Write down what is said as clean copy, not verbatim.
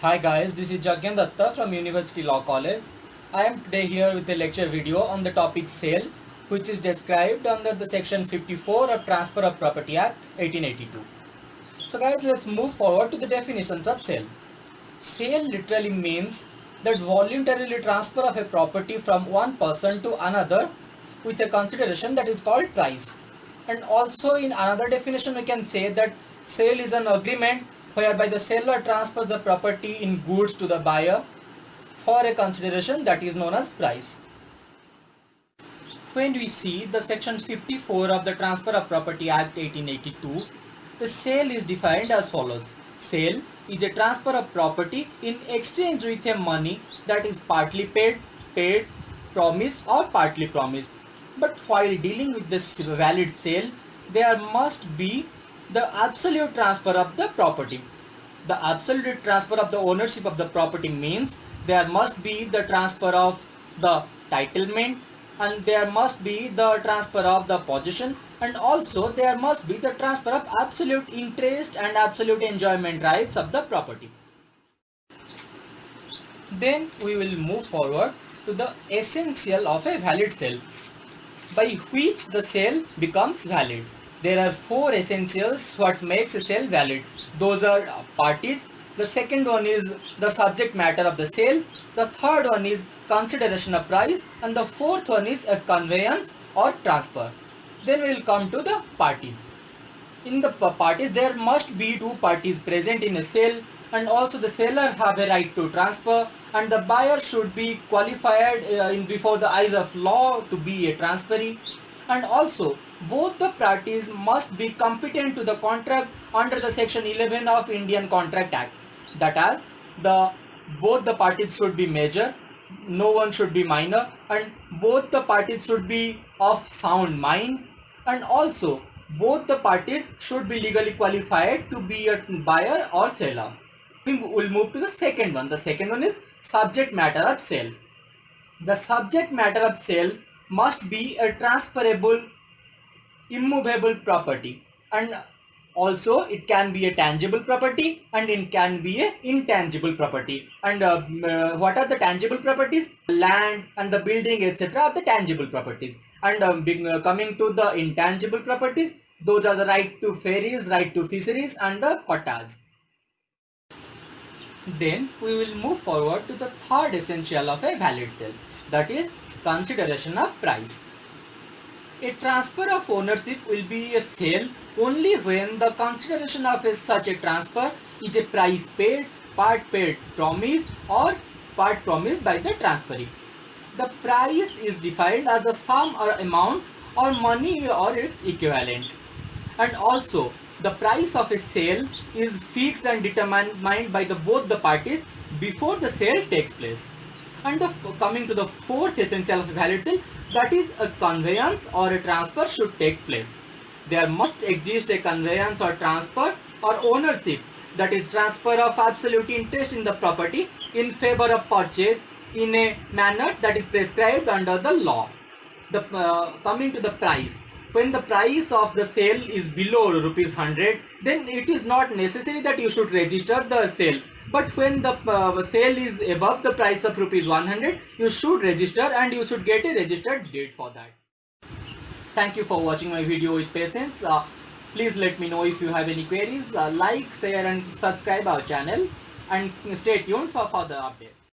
Hi guys, this is Jagyan Datta from University Law College. I am today here with a lecture video on the topic sale, which is described under the section 54 of Transfer of Property Act 1882. So guys, let's move forward to the definitions of sale. Sale literally means that voluntarily transfer of a property from one person to another with a consideration that is called price. And also in another definition we can say that sale is an agreement whereby the seller transfers the property in goods to the buyer for a consideration that is known as price. When we see the section 54 of the Transfer of Property Act 1882, the sale is defined as follows. Sale is a transfer of property in exchange with a money that is partly paid, promised or partly promised. But while dealing with this valid sale, there must be the absolute transfer of the property. The absolute transfer of the ownership of the property means there must be the transfer of the titlement, and there must be the transfer of the possession, and also there must be the transfer of absolute interest and absolute enjoyment rights of the property. Then we will move forward to the essential of a valid sale, by which the sale becomes valid. There are four essentials what makes a sale valid. Those are parties. The second one is the subject matter of the sale. The third one is consideration of price, and the fourth one is a conveyance or transfer. Then we will come to the parties. In the parties, there must be two parties present in a sale, and also the seller have a right to transfer, and the buyer should be qualified before the eyes of law to be a transferee, and also both the parties must be competent to the contract under the section 11 of Indian Contract Act. That is, both the parties should be major, no one should be minor, and both the parties should be of sound mind, and also both the parties should be legally qualified to be a buyer or seller. We will move to the second one. The second one is subject matter of sale. The subject matter of sale must be a transferable, immovable property, and also it can be a tangible property and it can be a intangible property. And what are the tangible properties? Land and the building, etc. are the tangible properties. And coming to the intangible properties, those are the right to ferries, right to fisheries, and the quotas. Then we will move forward to the third essential of a valid sale, that is consideration of price. A transfer of ownership will be a sale only when the consideration of such a transfer is a price paid, part paid promised, or part promised by the transferee. The price is defined as the sum or amount or money or its equivalent. And also the price of a sale is fixed and determined by both the parties before the sale takes place. And coming to the fourth essential of a valid sale, that is a conveyance or a transfer should take place. There must exist a conveyance or transfer or ownership, that is transfer of absolute interest in the property in favor of purchase in a manner that is prescribed under the law. Coming to the price, when the price of the sale is below rupees 100, then it is not necessary that you should register the sale. But when the sale is above the price of rupees 100, you should register and you should get a registered deed for that. Thank you for watching my video with patience. Please let me know if you have any queries. Like, share and subscribe our channel, and stay tuned for further updates.